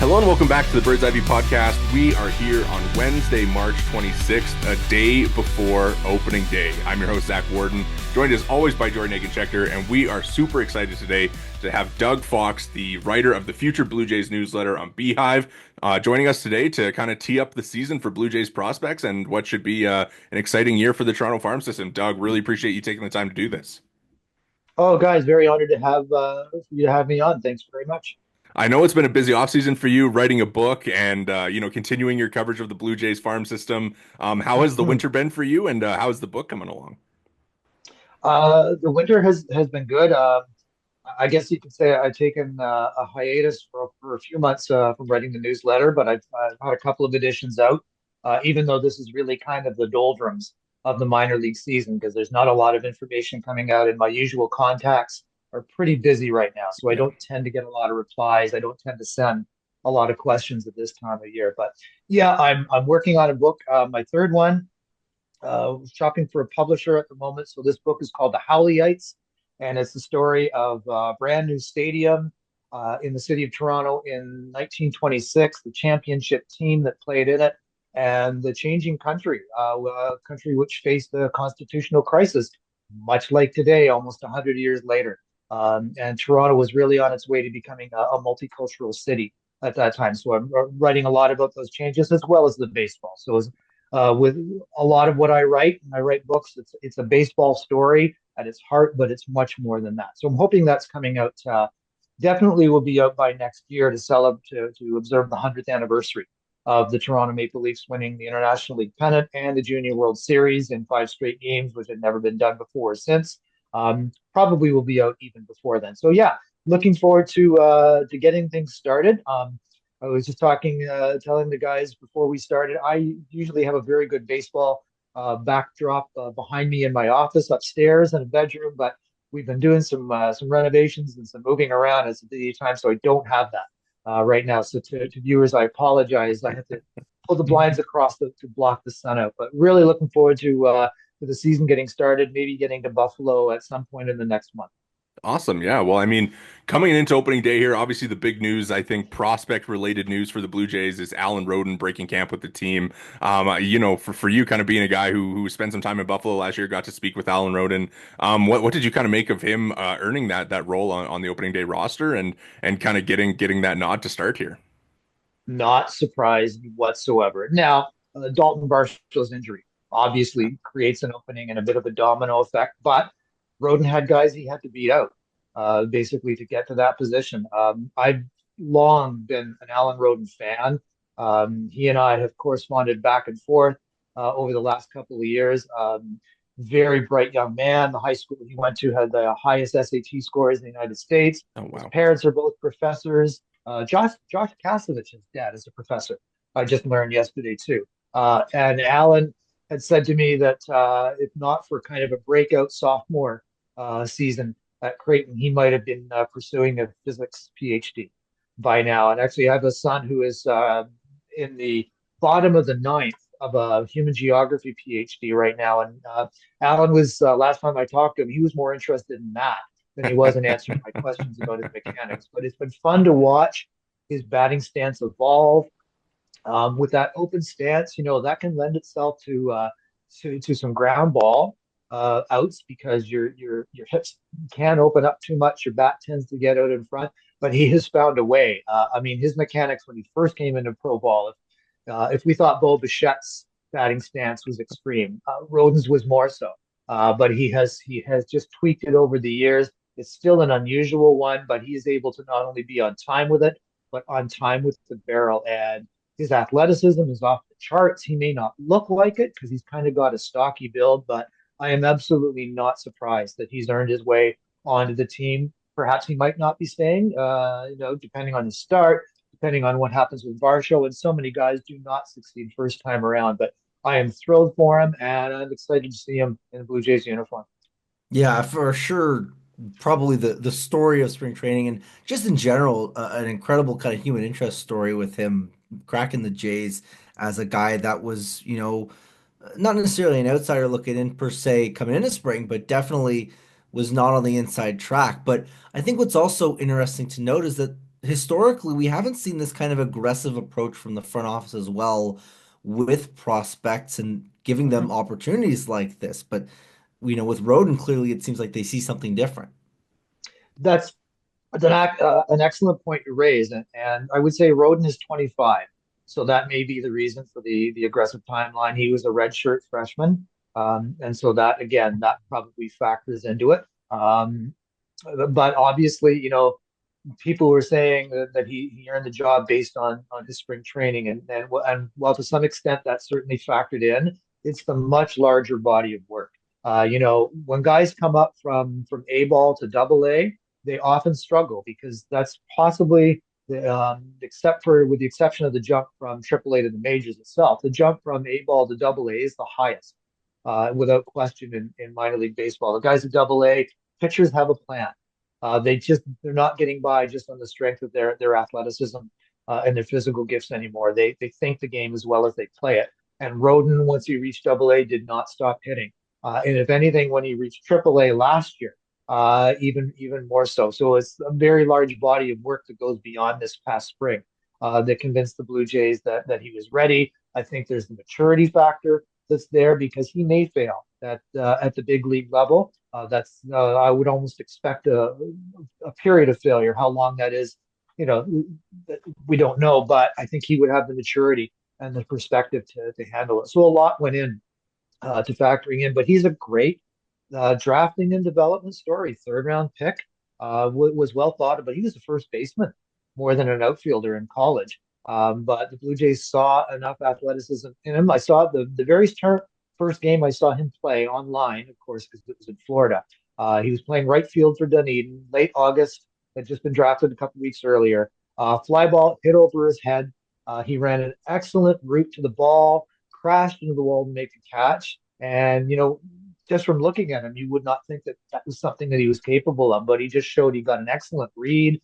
Hello and welcome back to the Bird's Eye View podcast. We are here on Wednesday, March 26th, a day before opening day. I'm your host, Zach Worden, joined as always by Jori Negin-Shecter, and we are super excited today to have Doug Fox, the writer of the Future Blue Jays newsletter on Beehive, joining us today to kind of tee up the season for Blue Jays prospects and what should be an exciting year for the Toronto farm system. Doug, really appreciate you taking the time to do this. Oh, guys, very honored to have for you to have me on. Thanks very much. I know it's been a busy offseason for you writing a book and continuing your coverage of the Blue Jays farm system. How has the winter been for you and how is the book coming along? The winter has been good. I guess you could say I've taken a hiatus for a few months from writing the newsletter, but I've had a couple of editions out. Even though this is really kind of the doldrums of the minor league season, because there's not a lot of information coming out, and my usual contacts are pretty busy right now, so I Yeah. don't tend to get a lot of replies. I don't tend to send a lot of questions at this time of year. But yeah, I'm working on a book, my third one. Shopping for a publisher at the moment. So this book is called The Howleyites, and it's the story of a brand new stadium in the city of Toronto in 1926, the championship team that played in it, and the changing country, a country which faced a constitutional crisis, much like today, almost 100 years later. And Toronto was really on its way to becoming a multicultural city at that time. So I'm writing a lot about those changes as well as the baseball. So with a lot of what I write, and I write books, it's a baseball story at its heart, but it's much more than that. So I'm hoping that's coming out. Definitely will be out by next year to to observe the 100th anniversary of the Toronto Maple Leafs winning the International League pennant and the Junior World Series in 5 straight games, which had never been done before or since. Probably will be out even before then. So yeah, looking forward to getting things started. I was just telling the guys before we started, I usually have a very good baseball backdrop behind me in my office upstairs in a bedroom, but we've been doing some renovations and some moving around at the time, so I don't have that right now. So to viewers, I apologize. I have to pull the blinds across to block the sun out, but really looking forward to the season getting started, maybe getting to Buffalo at some point in the next month. Awesome. Yeah. Well, I mean, coming into opening day here, obviously the big news, I think prospect related news for the Blue Jays is Alan Roden breaking camp with the team. For you kind of being a guy who spent some time in Buffalo last year, got to speak with Alan Roden. What did you kind of make of him earning that role on the opening day roster and kind of getting that nod to start here? Not surprised whatsoever. Now, Dalton Varshall's injury obviously creates an opening and a bit of a domino effect, but Roden had guys he had to beat out basically to get to that position. I've long been an Alan Roden fan. He and I have corresponded back and forth over the last couple of years. Very bright young man. The high school he went to had the highest SAT scores in the United States. Oh, His wow. parents are both professors. Josh Kasovich's dad is a professor. I just learned yesterday too. And Alan had said to me that if not for kind of a breakout sophomore season at Creighton, he might have been pursuing a physics PhD by now. And actually, I have a son who is in the bottom of the ninth of a human geography PhD right now. And Alan was last time I talked to him, he was more interested in that than he was in answering my questions about his mechanics. But it's been fun to watch his batting stance evolve. With that open stance, that can lend itself to some ground ball outs because your hips can open up too much. Your bat tends to get out in front, but he has found a way. I mean, his mechanics when he first came into pro ball, if we thought Bo Bichette's batting stance was extreme, Roden's was more so. But he has just tweaked it over the years. It's still an unusual one, but he is able to not only be on time with it, but on time with the barrel. And his athleticism is off the charts. He may not look like it because he's kind of got a stocky build, but I am absolutely not surprised that he's earned his way onto the team. Perhaps he might not be staying, depending on his start, depending on what happens with Varsho. And so many guys do not succeed first time around, but I am thrilled for him and I'm excited to see him in the Blue Jays uniform. Yeah, for sure. Probably the story of spring training and just in general, an incredible kind of human interest story with him cracking the Jays as a guy that was, not necessarily an outsider looking in per se coming into spring, but definitely was not on the inside track. But I think what's also interesting to note is that historically, we haven't seen this kind of aggressive approach from the front office as well with prospects and giving them Mhm. opportunities like this. But, with Roden, clearly it seems like they see something different. That's an excellent point you raise, and I would say Roden is 25, so that may be the reason for the aggressive timeline. He was a redshirt freshman, and so that again that probably factors into it. But obviously, people were saying that he earned the job based on his spring training, and while to some extent that certainly factored in, it's the much larger body of work. When guys come up from A ball to double A, they often struggle because that's possibly except for with the exception of the jump from triple A to the majors itself, the jump from A ball to double A is the highest, without question in minor league baseball. The guys at double A, pitchers have a plan. They're not getting by just on the strength of their athleticism and their physical gifts anymore. They think the game as well as they play it. And Roden, once he reached Double A, did not stop hitting. And if anything, when he reached Triple A last year, even more so. So it's a very large body of work that goes beyond this past spring that convinced the Blue Jays that he was ready. I think there's the maturity factor that's there because he may fail at the big league level. That's I would almost expect a period of failure. How long that is, you know, we don't know. But I think he would have the maturity and the perspective to handle it. So a lot went in to factoring in. But he's a great drafting and development story. Third round pick was well thought of, but he was a first baseman more than an outfielder in college. But the Blue Jays saw enough athleticism in him. I saw the very first game I saw him play online, of course, because it was in Florida. He was playing right field for Dunedin, late August, had just been drafted a couple weeks earlier. Fly ball hit over his head. He ran an excellent route to the ball, crashed into the wall to make the catch. And, just from looking at him, you would not think that that was something that he was capable of, but he just showed he got an excellent read.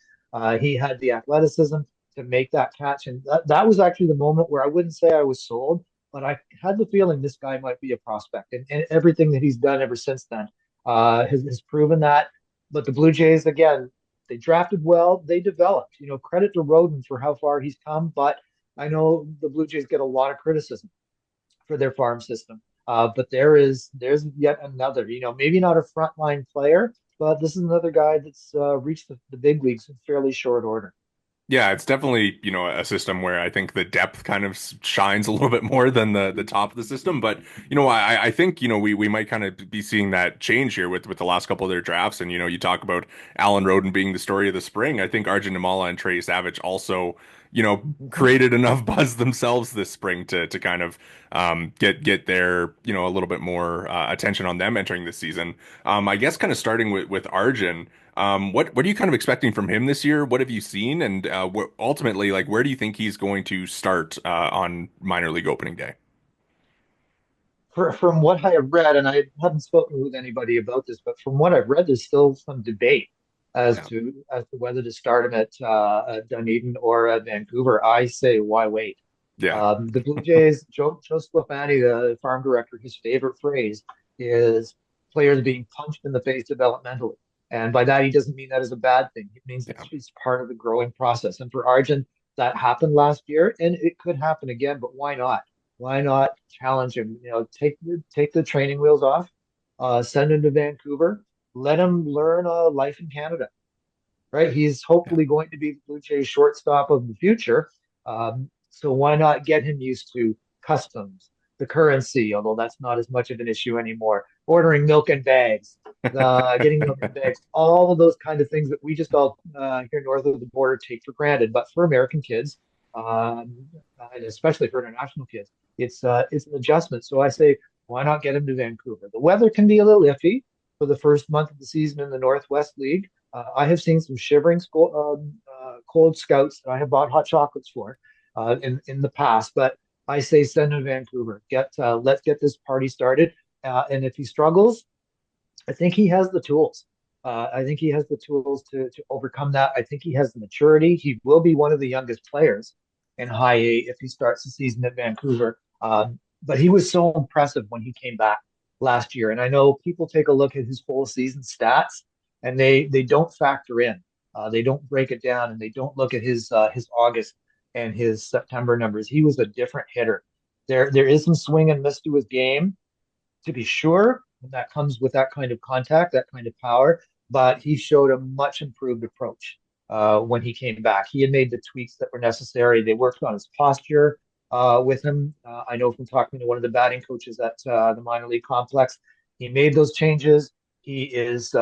He had the athleticism to make that catch. And that was actually the moment where I wouldn't say I was sold, but I had the feeling this guy might be a prospect. And everything that he's done ever since then has proven that. But the Blue Jays, again, they drafted well, they developed. Credit to Roden for how far he's come, but I know the Blue Jays get a lot of criticism for their farm system. But there's yet another, maybe not a frontline player, but this is another guy that's reached the big leagues in fairly short order. Yeah, it's definitely, a system where I think the depth kind of shines a little bit more than the top of the system. But, I think, we might kind of be seeing that change here with the last couple of their drafts. And, you talk about Alan Roden being the story of the spring. I think Arjun Nimmala and Trey Yesavage also, Mhm. created enough buzz themselves this spring to kind of get their, a little bit more attention on them entering this season. I guess kind of starting with Arjun. What are you kind of expecting from him this year? What have you seen? And ultimately, like, where do you think he's going to start on minor league opening day? From what I have read, and I haven't spoken with anybody about this, but from what I've read, there's still some debate as Yeah. to whether to start him at Dunedin or at Vancouver. I say, why wait? Yeah. The Blue Jays, Joe Sclafani, the farm director, his favorite phrase is players being punched in the face developmentally. And by that, he doesn't mean that as a bad thing. It means Yeah. it's part of the growing process. And for Arjun, that happened last year, and it could happen again. But why not? Why not challenge him? Take the training wheels off, send him to Vancouver, let him learn life in Canada. Right? He's Yeah. hopefully going to be the Blue Jays shortstop of the future. So why not get him used to customs, the currency, although that's not as much of an issue anymore. Ordering milk in bags, getting milk in bags, all of those kind of things that we just all here north of the border take for granted. But for American kids, um, and especially for international kids, it's an adjustment. So I say, why not get him to Vancouver? The weather can be a little iffy for the first month of the season in the Northwest League. I have seen some shivering cold scouts that I have bought hot chocolates for in the past, but I say send him to Vancouver. Let's get this party started. And if he struggles, I think he has the tools. I think he has the tools to overcome that. I think he has the maturity. He will be one of the youngest players in High A if he starts the season at Vancouver. But he was so impressive when he came back last year. And I know people take a look at his full season stats and they don't factor in They don't break it down and they don't look at his August and his September numbers. He was a different hitter. There is some swing and miss to his game, to be sure. That comes with that kind of contact, that kind of power. But he showed a much improved approach when he came back. He had made the tweaks that were necessary. They worked on his posture with him. I know from talking to one of the batting coaches at the minor league complex, he made those changes. He's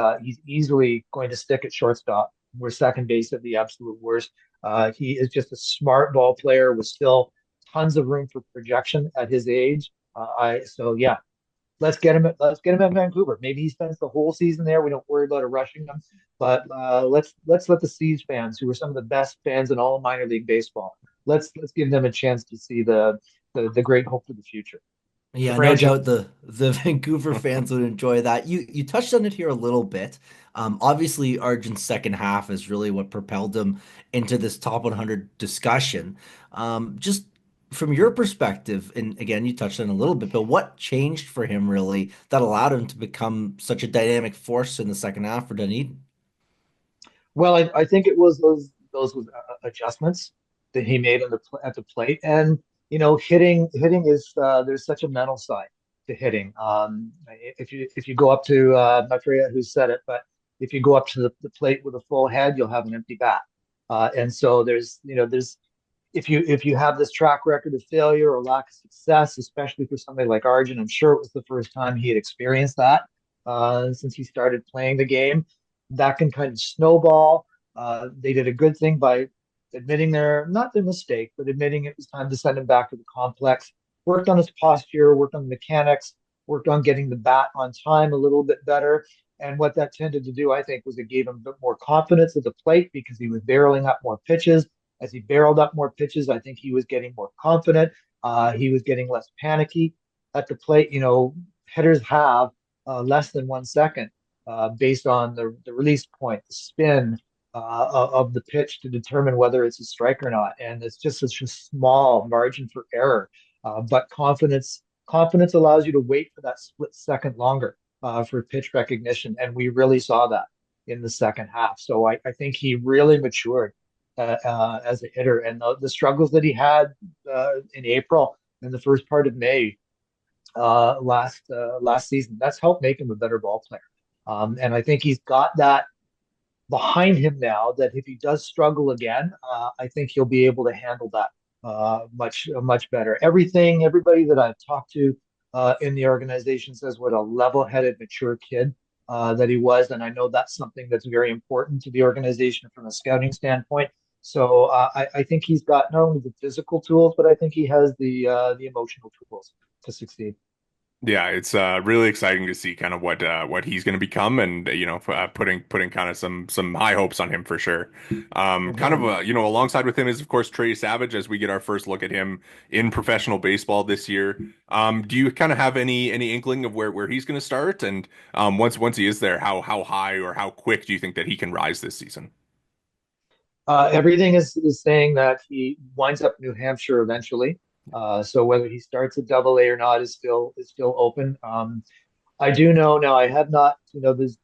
easily going to stick at shortstop. We're second base at the absolute worst. He is just a smart ball player with still tons of room for projection at his age. Yeah, let's get him at Vancouver. Maybe he spends the whole season there. We don't worry about rushing him, but let's let the Siege fans, who are some of the best fans in all of minor league baseball, let's give them a chance to see the great hope for the future. The Yeah, no franchise. doubt the Vancouver fans would enjoy that. You touched on it here a little bit. Obviously, Arjun's second half is really what propelled him into this top 100 discussion. Just from your perspective, and again, you touched on it a little bit, but what changed for him really that allowed him to become such a dynamic force in the second half for Dunedin? Well, I think it was those adjustments that he made at the plate, and hitting is there's such a mental side to hitting. If you go up to I forget who said it, but if you go up to the plate with a full head, you'll have an empty bat. And so there's if you have this track record of failure or lack of success, especially for somebody like Arjun, I'm sure it was the first time he had experienced that since he started playing the game. That can kind of snowball. They did a good thing by admitting not their mistake, but admitting it was time to send him back to the complex. Worked on his posture, worked on the mechanics, worked on getting the bat on time a little bit better. And what that tended to do, I think, was it gave him a bit more confidence at the plate because he was barreling up more pitches. As he barreled up more pitches, I think he was getting more confident. He was getting less panicky at the plate. Hitters have less than 1 second based on the release point, the spin of the pitch to determine whether it's a strike or not. And it's just such a small margin for error. But confidence allows you to wait for that split second longer for pitch recognition. And we really saw that in the second half. So I think he really matured as a hitter, and the struggles that he had in April and the first part of May last season, that's helped make him a better ball player. And I think he's got that behind him now, that if he does struggle again, I think he'll be able to handle that much better. Everybody that I've talked to in the organization says what a level-headed, mature kid that he was, and I know that's something that's very important to the organization from a scouting standpoint. So I think he's got not only the physical tools, but I think he has the emotional tools to succeed. Yeah, it's really exciting to see kind of what he's going to become, and putting kind of some high hopes on him for sure. Kind of alongside with him is of course Trey Yesavage as we get our first look at him in professional baseball this year. Do you kind of have any inkling of where he's going to start, and once he is there, how high or how quick do you think that he can rise this season? Everything is saying that he winds up New Hampshire eventually. So whether he starts at Double A or not is still open. I do know now. I have not. There's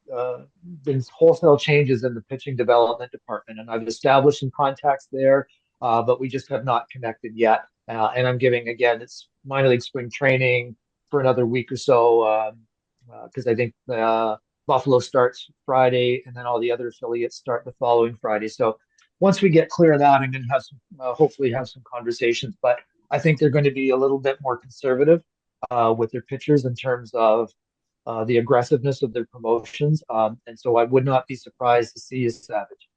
been wholesale changes in the pitching development department, and I've established some contacts there, but we just have not connected yet. And I'm giving again, it's minor league spring training for another week or so, because I think Buffalo starts Friday, and then all the other affiliates start the following Friday. So once we get clear of that, I'm going to have hopefully have some conversations. But I think they're going to be a little bit more conservative with their pitchers in terms of the aggressiveness of their promotions. And so I would not be surprised to see Savage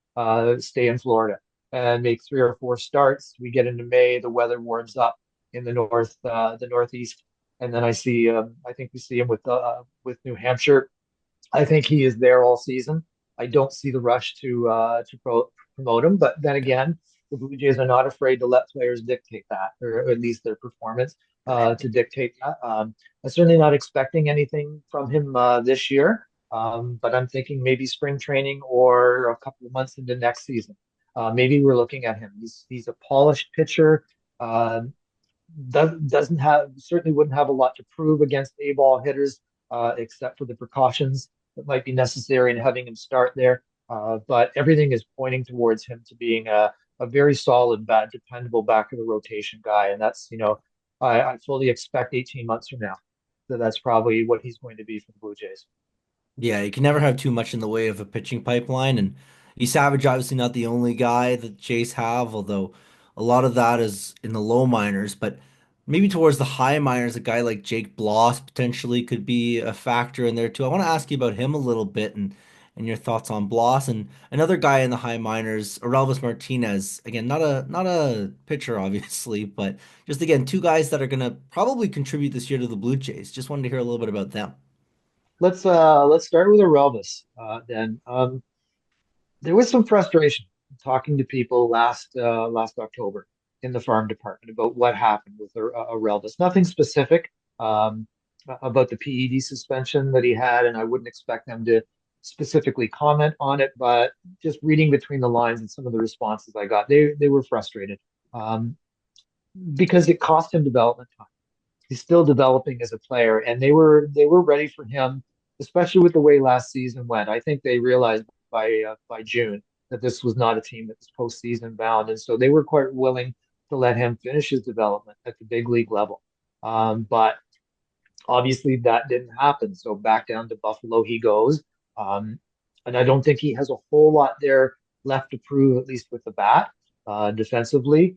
stay in Florida and make 3 or 4 starts. We get into May, the weather warms up in the Northeast, and then I think we see him with New Hampshire. I think he is there all season. I don't see the rush to promote him, but then again, the Blue Jays are not afraid to let players dictate that, or at least their performance to dictate that. I'm certainly not expecting anything from him this year, but I'm thinking maybe spring training or a couple of months into next season. Maybe we're looking at him. He's a polished pitcher. Uh, doesn't have certainly wouldn't have a lot to prove against A ball hitters, except for the precautions that might be necessary in having him start there. But everything is pointing towards him to being a very solid, dependable back of the rotation guy. And that's, I fully expect 18 months from now that that's probably what he's going to be for the Blue Jays. Yeah, you can never have too much in the way of a pitching pipeline. And Yesavage obviously not the only guy that the Jays have, although a lot of that is in the low minors. But maybe towards the high minors, a guy like Jake Bloss potentially could be a factor in there too. I want to ask you about him a little bit and your thoughts on Bloss and another guy in the high minors, Orelvis Martinez. Again, not a pitcher, obviously, but just again, two guys that are gonna probably contribute this year to the Blue Jays. Just wanted to hear a little bit about them. Let's start with Orelvis then. There was some frustration talking to people last October in the farm department about what happened with Relvis. Nothing specific about the PED suspension that he had, and I wouldn't expect them to specifically comment on it. But just reading between the lines and some of the responses I got, they were frustrated um, because it cost him development time. He's still developing as a player, and they were ready for him, especially with the way last season went. I think they realized by June that this was not a team that was postseason bound, and so they were quite willing to let him finish his development at the big league level. But obviously that didn't happen. So back down to Buffalo he goes, and I don't think he has a whole lot there left to prove, at least with the bat. Defensively,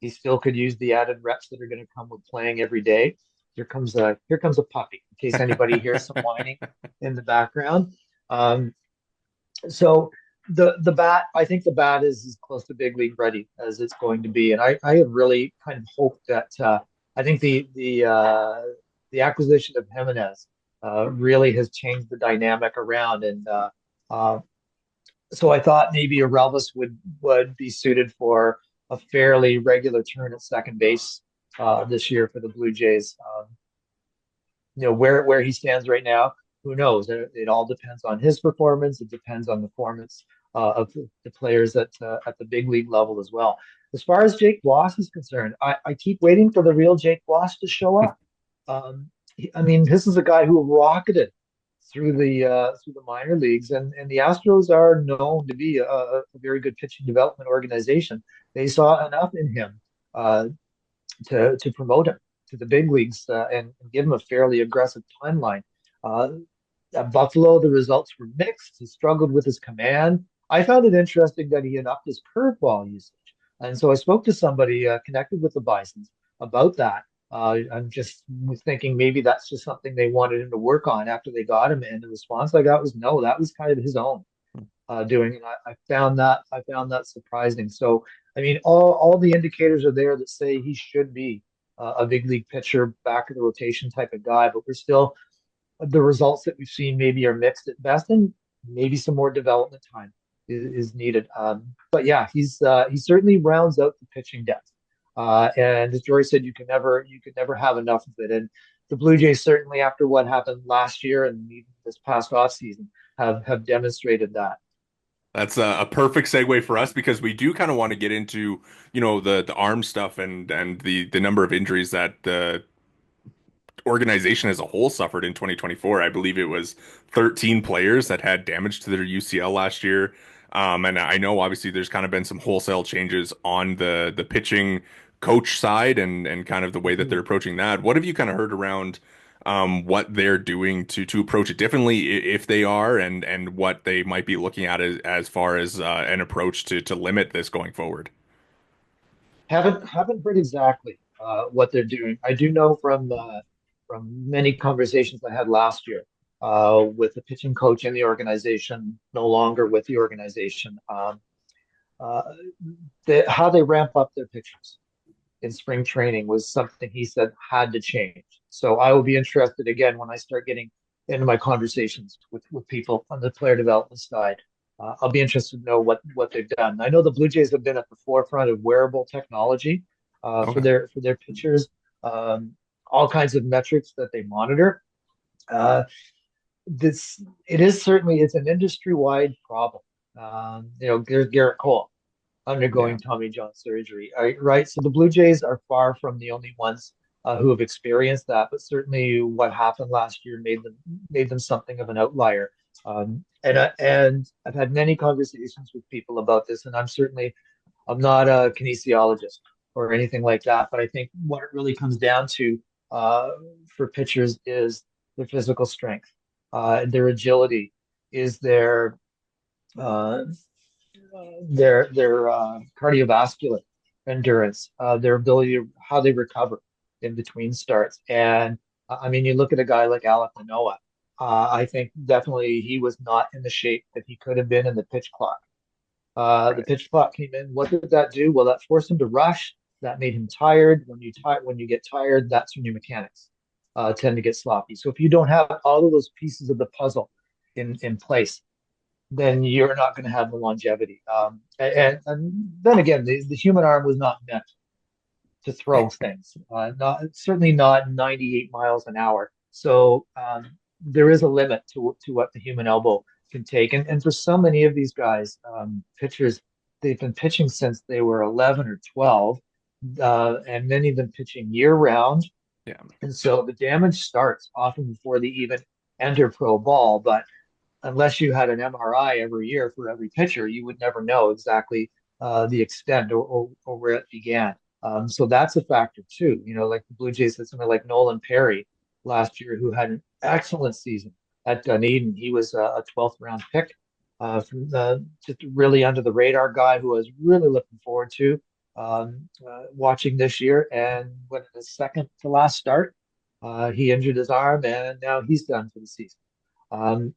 he still could use the added reps that are going to come with playing every day. Here comes a puppy, in case anybody hears some whining in the background. Um, so the bat, I think the bat is as close to big league ready as it's going to be, and I have really kind of hoped that I think the acquisition of Jimenez really has changed the dynamic around, and uh, so I thought maybe a Relvis would be suited for a fairly regular turn at second base this year for the Blue Jays. Where he stands right now, who knows? It all depends on his performance. It depends on the performance of the players at the big league level as well. As far as Jake Bloss is concerned, I keep waiting for the real Jake Bloss to show up. I mean, this is a guy who rocketed through the minor leagues, and the Astros are known to be a very good pitching development organization. They saw enough in him uh, to promote him to the big leagues and give him a fairly aggressive timeline. Uh, at Buffalo, the results were mixed. He struggled with his command. I found it interesting that he had upped his curveball usage. And so I spoke to somebody connected with the Bisons about that. I'm just was thinking maybe that's just something they wanted him to work on after they got him. And the response I got was no, that was kind of his own doing. And I found that surprising. So I mean, all the indicators are there that say he should be a big league pitcher, back of the rotation type of guy. But we're still the results that we've seen maybe are mixed at best, and maybe some more development time is needed. But yeah, he certainly rounds out the pitching depth. And as Jory said, you could never have enough of it. And the Blue Jays certainly, after what happened last year and even this past off season, have demonstrated that. That's a perfect segue for us because we do kind of want to get into, the arm stuff and the number of injuries that the organization as a whole suffered in 2024. I believe it was 13 players that had damage to their UCL last year. And I know obviously there's kind of been some wholesale changes on the pitching coach side and kind of the way that they're approaching that. What have you kind of heard around what they're doing to approach it differently if they are and what they might be looking at as far as an approach to limit this going forward? Haven't heard exactly what they're doing. I do know from many conversations I had last year with the pitching coach in the organization, no longer with the organization, uh, how they ramp up their pitchers in spring training was something he said had to change. So I will be interested again when I start getting into my conversations with people on the player development side. I'll be interested to know what they've done. I know the Blue Jays have been at the forefront of wearable technology for Okay. their pitchers, all kinds of metrics that they monitor. Uh, this it is certainly it's an industry wide problem. There's Garrett Cole Yeah. undergoing Tommy John surgery. Right. So the Blue Jays are far from the only ones who have experienced that, but certainly what happened last year made them something of an outlier. And I've had many conversations with people about this, and I'm not a kinesiologist or anything like that, but I think what it really comes down to uh, for pitchers is their physical strength, their agility, is uh, their cardiovascular endurance, their ability to how they recover in between starts. And I mean, you look at a guy like Alek Manoah. I think definitely he was not in the shape that he could have been in the pitch clock. The Right. pitch clock came in. What did that do? Well, that forced him to rush. That made him tired. When you get tired, that's when your mechanics tend to get sloppy. So if you don't have all of those pieces of the puzzle in place, then you're not going to have the longevity. And then again, the human arm was not meant to throw things. Not certainly not 98 miles an hour. So there is a limit to what the human elbow can take. And for so many of these guys, pitchers, they've been pitching since they were 11 or 12, and many of them pitching year round. Yeah. And so the damage starts often before they even enter pro ball. But unless you had an MRI every year for every pitcher, you would never know exactly the extent or where it began. So that's a factor too. You know, like the Blue Jays had somebody like Nolan Perry last year who had an excellent season at Dunedin. He was a 12th round pick from just really under the radar guy who I was really looking forward to watching this year. And when in his second to last start, he injured his arm and now he's done for the season. Um,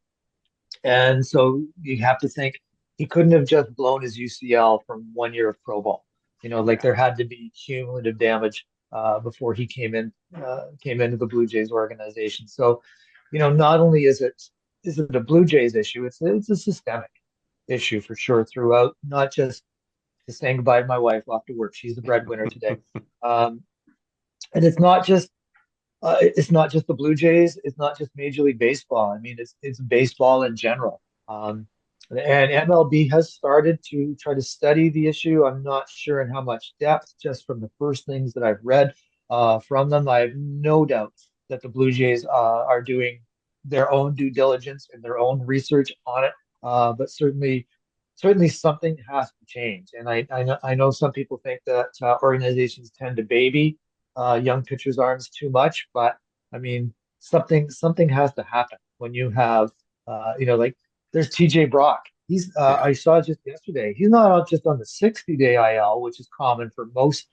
and so you have to think he couldn't have just blown his UCL from 1 year of pro ball. You know, like Yeah. there had to be cumulative damage before he came into the Blue Jays organization. So, you know, not only is it a Blue Jays issue, it's a systemic issue for sure throughout, not just saying goodbye to my wife off to work. She's the breadwinner today. Um, and it's not just the Blue Jays. It's not just Major League Baseball. I mean, it's baseball in general. And MLB has started to try to study the issue. I'm not sure in how much depth, just from the first things that I've read from them. I have no doubt that the Blue Jays are doing their own due diligence and their own research on it. But certainly something has to change. And I know some people think that organizations tend to baby young pitchers' arms too much, but I mean, something has to happen when you have, like there's TJ Brock. Yeah. I saw just yesterday, he's not just on the 60-day IL, which is common for most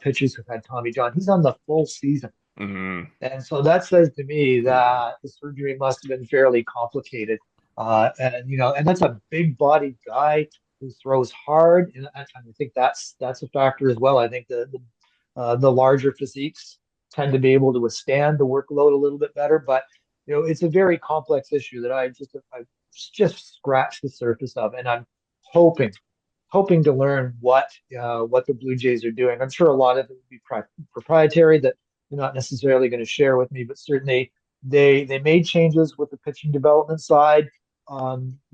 pitchers who've had Tommy John. He's on the full season. Hmm. And so that says to me Brutal. that the surgery must have been fairly complicated. And that's a big bodied guy who throws hard. And I think that's a factor as well. I think the larger physiques tend to be able to withstand the workload a little bit better. But it's a very complex issue that I've just scratched the surface of, and I'm hoping hoping to learn what the Blue Jays are doing. I'm sure a lot of it would be proprietary that they're not necessarily going to share with me, but certainly they made changes with the pitching development side.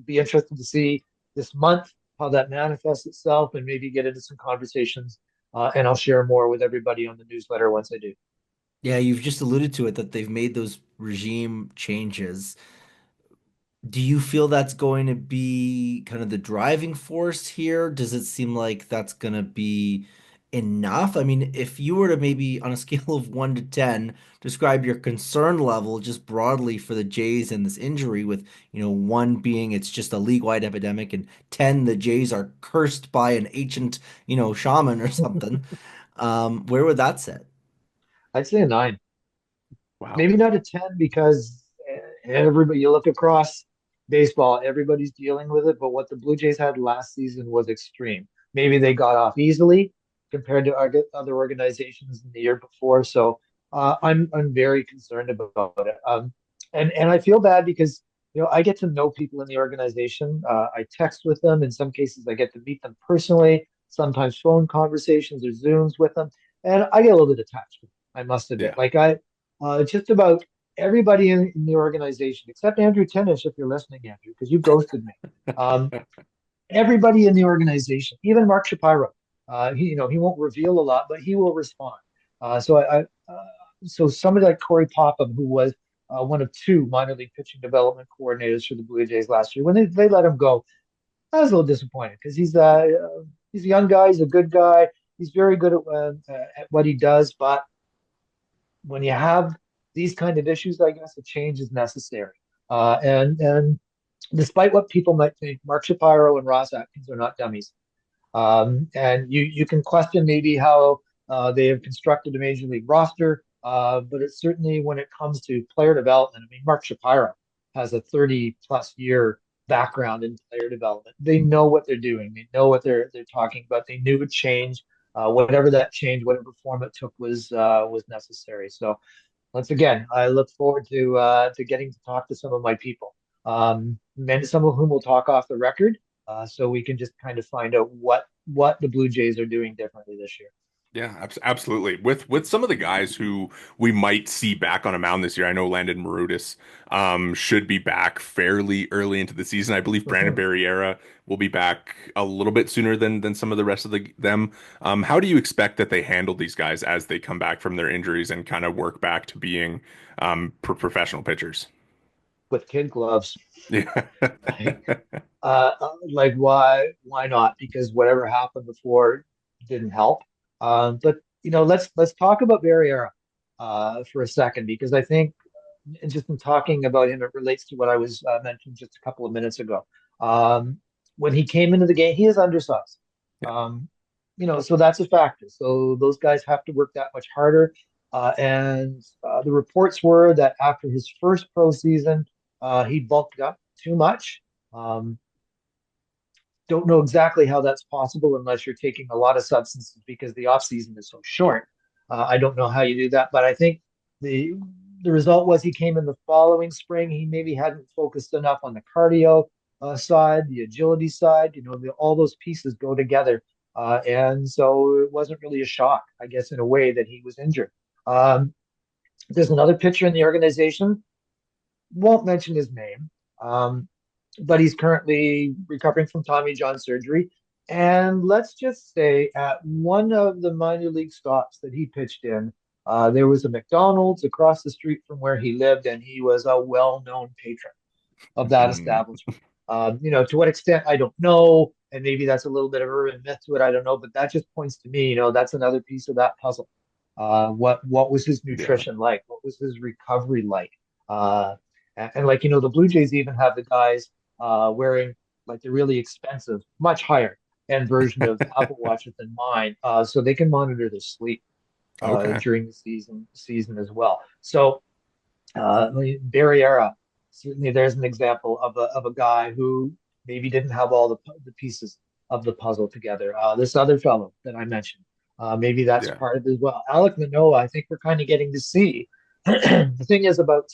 Be interested to see this month how that manifests itself, and maybe get into some conversations. And I'll share more with everybody on the newsletter once I do. Yeah, you've just alluded to it that they've made those regime changes. Do you feel that's going to be kind of the driving force here? Does it seem like that's going to be enough? I mean, if you were to maybe on a scale of 1 to 10 describe your concern level just broadly for the Jays and this injury with, 1 being it's just a league-wide epidemic and 10 the Jays are cursed by an ancient, shaman or something. Where would that sit? I'd say a 9. Wow. Maybe not a 10 because everybody, you look across baseball, everybody's dealing with it. But what the Blue Jays had last season was extreme. Maybe they got off easily compared to other organizations in the year before. So I'm very concerned about it. And I feel bad because I get to know people in the organization. I text with them. In some cases, I get to meet them personally. Sometimes phone conversations or Zooms with them, and I get a little bit attached. I must admit, Yeah. like just about everybody in the organization, except Andrew Tennish, if you're listening, Andrew, because you ghosted me. Um, Everybody in the organization, even Mark Shapiro, he won't reveal a lot, but he will respond. So somebody like Corey Popham, who was one of two minor league pitching development coordinators for the Blue Jays last year. When they let him go, I was a little disappointed because he's a young guy, he's a good guy, he's very good at what he does. But when you have these kind of issues, I guess a change is necessary. And despite what people might think, Mark Shapiro and Ross Atkins are not dummies. And you can question maybe how they have constructed a major league roster, but it's certainly when it comes to player development. I mean, Mark Shapiro has a 30-plus year background in player development. They know what they're doing. They know what they're talking about. They knew a change, whatever that change, whatever form it took was necessary. So once again, I look forward to getting to talk to some of my people, some of whom will talk off the record, so we can just kind of find out what the Blue Jays are doing differently this year. Yeah, absolutely. With some of the guys who we might see back on a mound this year, I know Landon Marutis should be back fairly early into the season. I believe Brandon Barriera will be back a little bit sooner than some of the rest of them. How do you expect that they handle these guys as they come back from their injuries and kind of work back to being professional pitchers? With kid gloves. Yeah. Like, like why not? Because whatever happened before didn't help. But let's talk about Barriera for a second, because I think, and just in talking about him, it relates to what I was mentioning just a couple of minutes ago. When he came into the game, he is undersized. So that's a factor. So those guys have to work that much harder. And the reports were that after his first pro season, he bulked up too much. Don't know exactly how that's possible unless you're taking a lot of substances, because the off season is so short. I don't know how you do that, but I think the result was he came in the following spring. He maybe hadn't focused enough on the cardio side, the agility side. All those pieces go together, and so it wasn't really a shock, I guess, in a way, that he was injured. There's another pitcher in the organization. Won't mention his name. But he's currently recovering from Tommy John surgery. And let's just say at one of the minor league stops that he pitched in, there was a McDonald's across the street from where he lived, and he was a well-known patron of that establishment. To what extent, I don't know, and maybe that's a little bit of urban myth to it, I don't know, but that just points to me, that's another piece of that puzzle. What was his nutrition like? What was his recovery like? And like, the Blue Jays even have the guys wearing like the really expensive, much higher end version of Apple Watches than mine, so they can monitor their sleep during the season as well. So Barriera, certainly there's an example of a guy who maybe didn't have all the pieces of the puzzle together. This other fellow that I mentioned, maybe that's part of it as well. Alek Manoah, I think we're kind of getting to see. The thing is about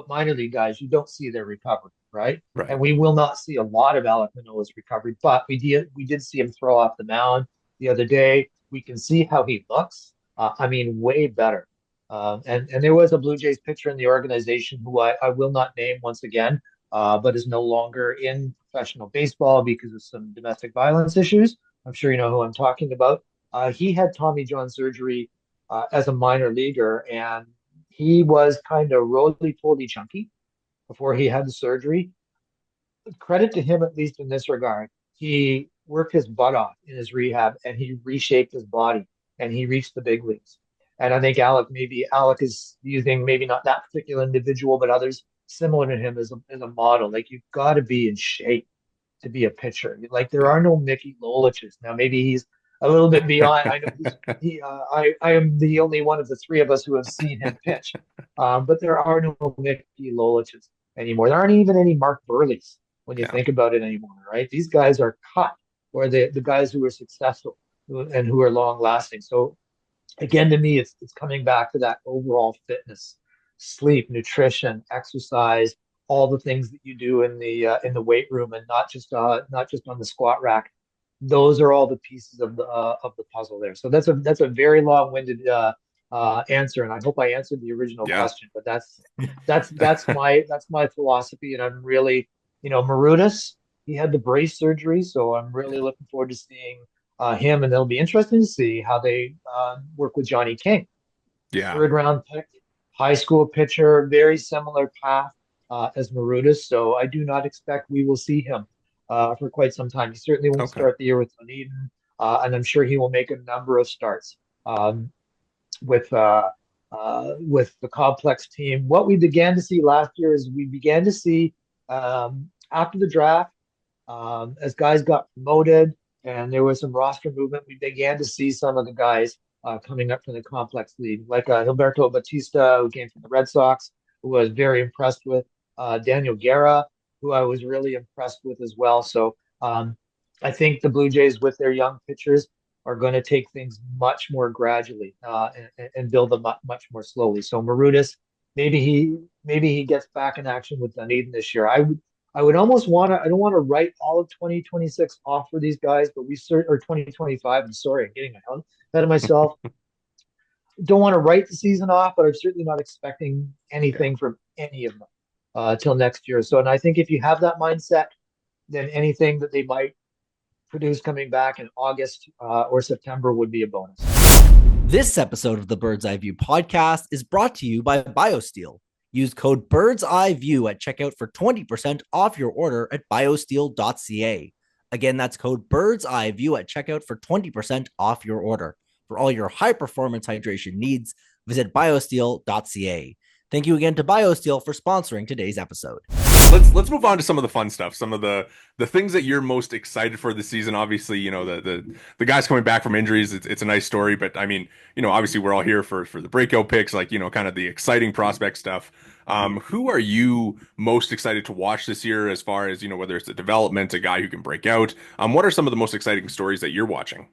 minor league guys, you don't see their recovery, right? And we will not see a lot of Alek Manoah's recovery, but we did see him throw off the mound the other day. We can see how he looks. Way better. And there was a Blue Jays pitcher in the organization who I will not name once again, but is no longer in professional baseball because of some domestic violence issues. I'm sure you know who I'm talking about. He had Tommy John surgery as a minor leaguer, and he was kind of roly-poly chunky before he had the surgery. Credit to him, at least in this regard. He worked his butt off in his rehab, and he reshaped his body, and he reached the big leagues. And I think Alek is using maybe not that particular individual, but others similar to him as a model. Like, you've got to be in shape to be a pitcher. Like, there are no Mickey Loliches. Now, maybe he's a little bit beyond. I know I am the only one of the three of us who have seen him pitch. But there are no Mickey Loliches anymore. There aren't even any Mark Burleys when you think about it anymore, right? These guys are cut, or the guys who are successful and who are long lasting. So again, to me, it's coming back to that overall fitness, sleep, nutrition, exercise, all the things that you do in the weight room, and not just on the squat rack. Those are all the pieces of the puzzle there. So that's a very long-winded answer, and I hope I answered the original question. But that's my philosophy, and I'm really, Marutis, he had the brace surgery, so I'm really looking forward to seeing him, and it'll be interesting to see how they work with Johnny King. Third round pick, high school pitcher, very similar path as Marudas. So I do not expect we will see him for quite some time. He certainly won't Okay. start the year with Dunedin, and I'm sure he will make a number of starts um, with the complex team. What we began to see last year is we began to see after the draft, as guys got promoted and there was some roster movement, we began to see some of the guys coming up from the complex league, like Gilberto Batista, who came from the Red Sox, who I was very impressed with, Daniel Guerra, who I was really impressed with as well. So I think the Blue Jays, with their young pitchers, are going to take things much more gradually and build them up much more slowly. So Marudas, maybe he gets back in action with Dunedin this year. I would almost want to. I don't want to write all of 2026 off for these guys, but or 2025. I'm sorry, I'm getting ahead of myself. Don't want to write the season off, but I'm certainly not expecting Yeah. anything from any of them till next year. So, and I think if you have that mindset, then anything that they might produce coming back in August or September would be a bonus. This episode of the Bird's Eye View podcast is brought to you by BioSteel. Use code Bird's Eye View at checkout for 20% off your order at biosteel.ca. Again, that's code Bird's Eye View at checkout for 20% off your order. For all your high performance hydration needs, visit biosteel.ca. Thank you again to BioSteel for sponsoring today's episode. Let's move on to some of the fun stuff, some of the things that you're most excited for this season. Obviously, the guys coming back from injuries, it's a nice story, but I mean, obviously we're all here for the breakout picks, like, kind of the exciting prospect stuff. Who are you most excited to watch this year, as far as, whether it's a development, a guy who can break out? What are some of the most exciting stories that you're watching?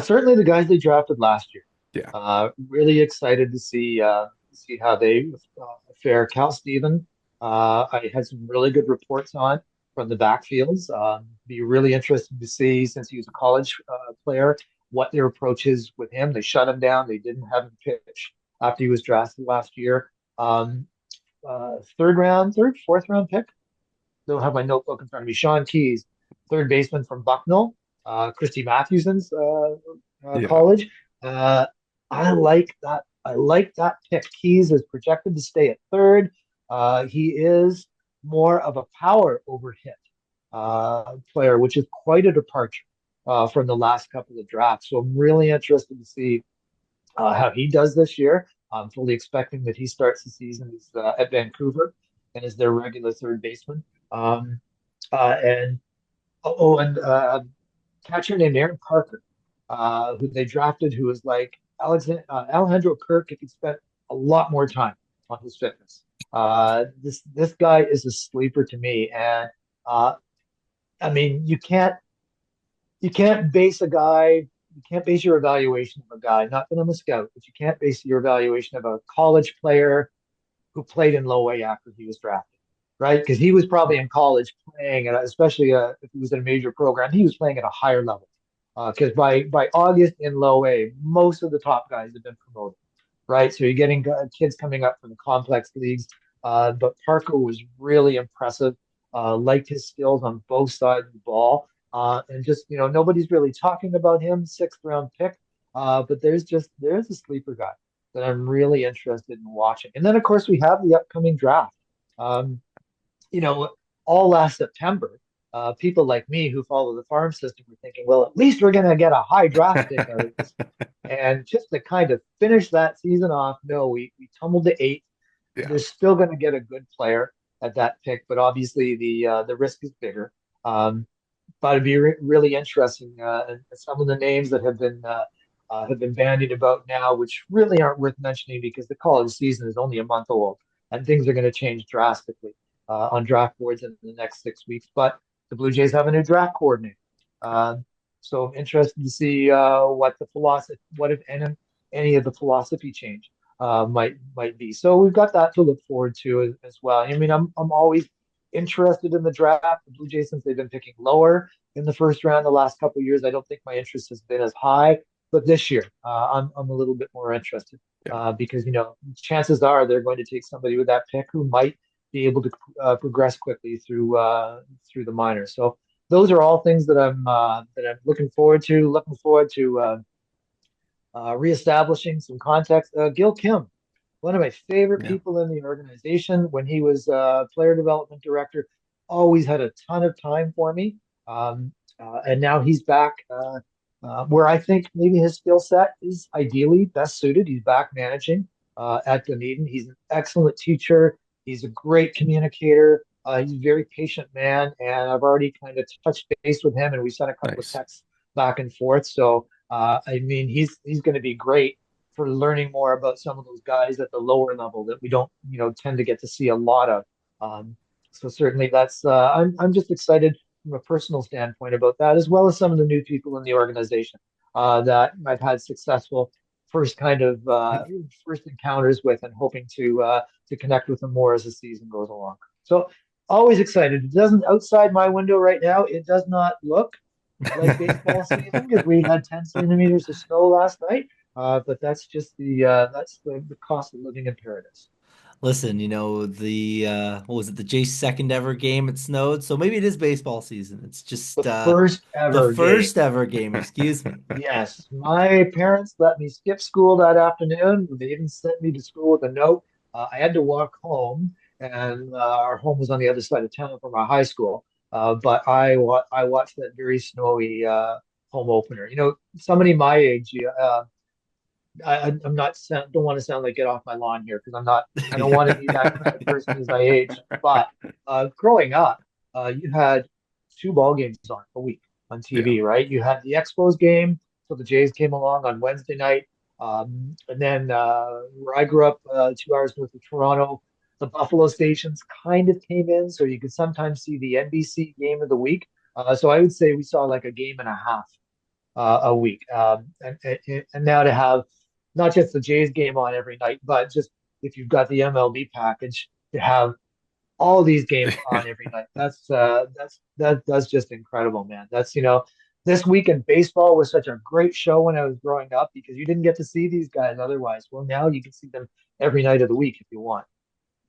Certainly the guys they drafted last year. Yeah. Really excited to see how they fare. Cal Steven, I had some really good reports on from the backfields. Be really interested to see, since he was a college player, what their approach is with him. They shut him down. They didn't have him pitch after he was drafted last year. Fourth round pick. Don't have my notebook in front of me. Sean Keys, third baseman from Bucknell, Christy Matthewson's Yeah. college. I like that. I like that pick. Keys is projected to stay at third. He is more of a power over hit player, which is quite a departure from the last couple of drafts. So I'm really interested to see how he does this year. I'm fully expecting that he starts the season at Vancouver and is their regular third baseman. Um, and catcher named Aaron Parker, who they drafted, who was like Alejandro Kirk if he spent a lot more time on his fitness. This guy is a sleeper to me, and I mean you can't base your evaluation of a guy, not that I'm a scout, but you can't base your evaluation of a college player who played in low A after he was drafted, right? Because he was probably in college playing, especially if he was in a major program, he was playing at a higher level. Because by August in low A, most of the top guys have been promoted, right? So you're getting kids coming up from the complex leagues. But Parker was really impressive. Liked his skills on both sides of the ball. And just, nobody's really talking about him, sixth round pick. But there's a sleeper guy that I'm really interested in watching. And then, of course, we have the upcoming draft. Um, all last September, people like me who follow the farm system were thinking, well, at least we're going to get a high draft pick out of this. And just to kind of finish that season off, no, we tumbled to 8. Yeah. They're still going to get a good player at that pick, but obviously the risk is bigger. But it'd be really interesting. Some of the names that have been bandied about now, which really aren't worth mentioning because the college season is only a month old and things are going to change drastically on draft boards in the next 6 weeks. But the Blue Jays have a new draft coordinator. So I'm interested to see what if any of the philosophy change might be. So we've got that to look forward to as well. I mean, I'm always interested in the draft. The Blue Jays, since they've been picking lower in the first round the last couple of years, I don't think my interest has been as high. But this year, I'm a little bit more interested because chances are they're going to take somebody with that pick who might be able to progress quickly through the minors. So those are all things that I'm looking forward to. Looking forward to reestablishing some context. Gil Kim one of my favorite Yeah. people in the organization when he was player development director. Always had a ton of time for me. And now he's back where I think maybe his skill set is ideally best suited. He's back managing at Dunedin. He's an excellent teacher. He's a great communicator. He's a very patient man, and I've already kind of touched base with him, and we sent a couple of Nice. texts back and forth. So, I mean, he's going to be great for learning more about some of those guys at the lower level that we don't, tend to get to see a lot of. So certainly, that's I'm just excited from a personal standpoint about that, as well as some of the new people in the organization that I've had successful first kind of first encounters with, and hoping to connect with them more as the season goes along. So always excited. It doesn't outside my window right now. It does not look like baseball season because we had 10 centimeters of snow last night. But that's just the cost of living in paradise. Listen, the what was it, the Jays' second ever game it snowed, so maybe it is baseball season. It's just The first the ever game. first ever game, excuse me. Yes, my parents let me skip school that afternoon. They even sent me to school with a note. I had to walk home, and our home was on the other side of town from our high school. But I watched that very snowy home opener. Somebody my age, I'm not don't want to sound like get off my lawn here because I'm not. I don't want to be that kind of person as I age. But growing up, you had two ball games on a week on Yeah. TV, right? You had the Expos game, so the Jays came along on Wednesday night, and then where I grew up, 2 hours north of Toronto, the Buffalo stations kind of came in, so you could sometimes see the NBC game of the week. So I would say we saw like a game and a half a week. And now to have not just the Jays game on every night, but just if you've got the MLB package, to have all these games on every night. That's just incredible, man. This week in baseball was such a great show when I was growing up because you didn't get to see these guys otherwise. Well, now you can see them every night of the week if you want.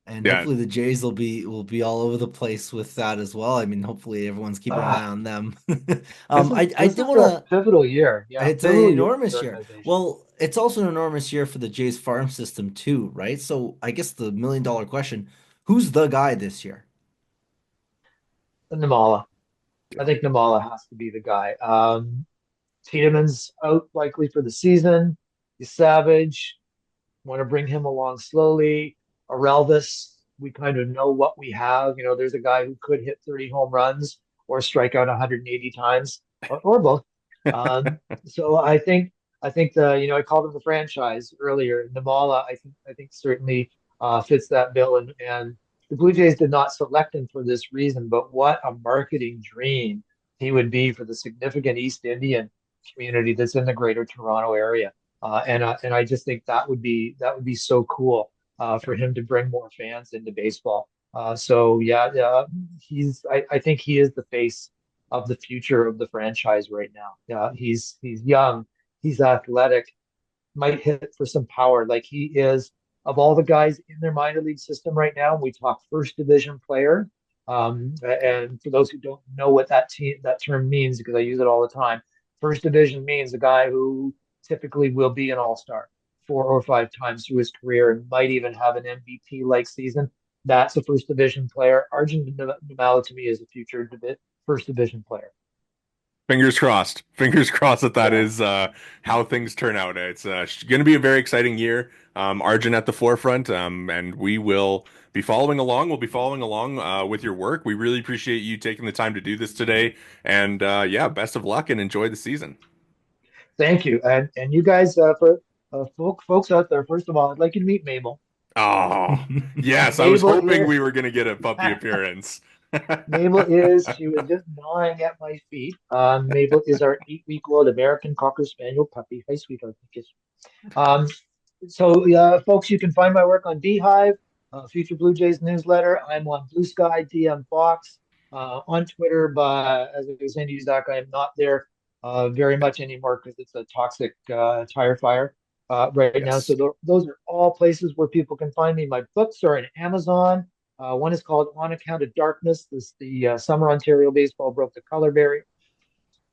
And Yeah. hopefully the Jays will be all over the place with that as well. I mean, hopefully everyone's keeping an eye Uh, on them. this is I this did is want a to. pivotal year. Yeah, It's an pivotal year for the enormous year. organization. Well, it's also an enormous year for the Jays farm system too, right? So I guess the million-dollar question: who's the guy this year? Nimmala. I Yeah. think Nimmala has to be the guy. Tiedemann's out likely for the season. Savage, want to bring him along slowly. Arelvis, we kind of know what we have. There's a guy who could hit 30 home runs or strike out 180 times, or both. So I think I called him the franchise earlier. Nimmala, I think certainly fits that bill, and the Blue Jays did not select him for this reason, but what a marketing dream he would be for the significant East Indian community that's in the Greater Toronto area. And I just think that would be so cool for him to bring more fans into baseball. So yeah, I think he is the face of the future of the franchise right now. He's young, he's athletic, might hit for some power. Like he is of all the guys in their minor league system right now. We talk first division player. And for those who don't know what that term means, because I use it all the time, first division means a guy who typically will be an all-star 4 or 5 times through his career and might even have an MVP like season. That's a first division player. Arjun Nimmala to me is a future first division player. Fingers crossed. Fingers crossed that Yeah. is how things turn out. It's going to be a very exciting year. Arjun at the forefront, and we will be following along. We'll be following along with your work. We really appreciate you taking the time to do this today. And yeah, best of luck and enjoy the season. Thank you. And you guys, for folks out there, first of all, I'd like you to meet Mabel. Oh, yes. I was Mabel hoping is we were going to get a puppy appearance. She was just gnawing at my feet. Mabel is our 8-week-old American Cocker Spaniel puppy. Hi, sweetheart. Kiss. Um, so, folks, you can find my work on Beehive, Future Blue Jays newsletter. I'm on Blue Sky, DM Fox, on Twitter, but as I was saying to you, Zach, I am not there very much anymore because it's a toxic tire fire right now. So Yes. those are all places where people can find me. My books are on Amazon. One is called On Account of Darkness. This the Summer Ontario Baseball Broke the Color Barrier.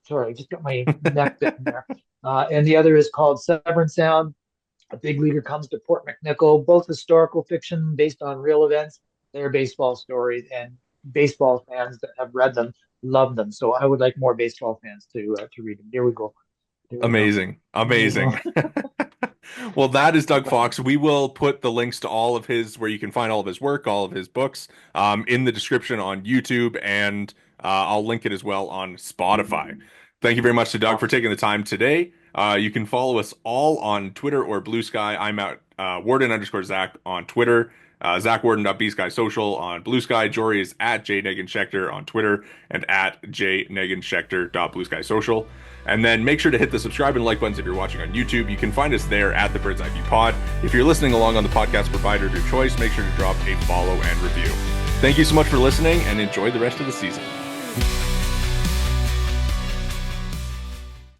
Sorry, I just got my neck bitten there. And the other is called Severn Sound. A Big Leaguer Comes to Port McNichol, both historical fiction based on real events. They're baseball stories, and baseball fans that have read them love them. So I would like more baseball fans to read them. There we go. There we go. Amazing. Amazing. Well, that is Doug Fox. We will put the links to all of his, where you can find all of his work, all of his books, in the description on YouTube, and I'll link it as well on Spotify. Thank you very much to Doug for taking the time today. You can follow us all on Twitter or Blue Sky. I'm at Worden_Zach on Twitter. ZachWorden.BSkySocial on Blue Sky. Jori is at J Negin-Shecter on Twitter and at JNegin-Shecter.BlueSkySocial. And then make sure to hit the subscribe and like buttons if you're watching on YouTube. You can find us there at the Bird's Eye View Pod. If you're listening along on the podcast provider of your choice, make sure to drop a follow and review. Thank you so much for listening, and enjoy the rest of the season.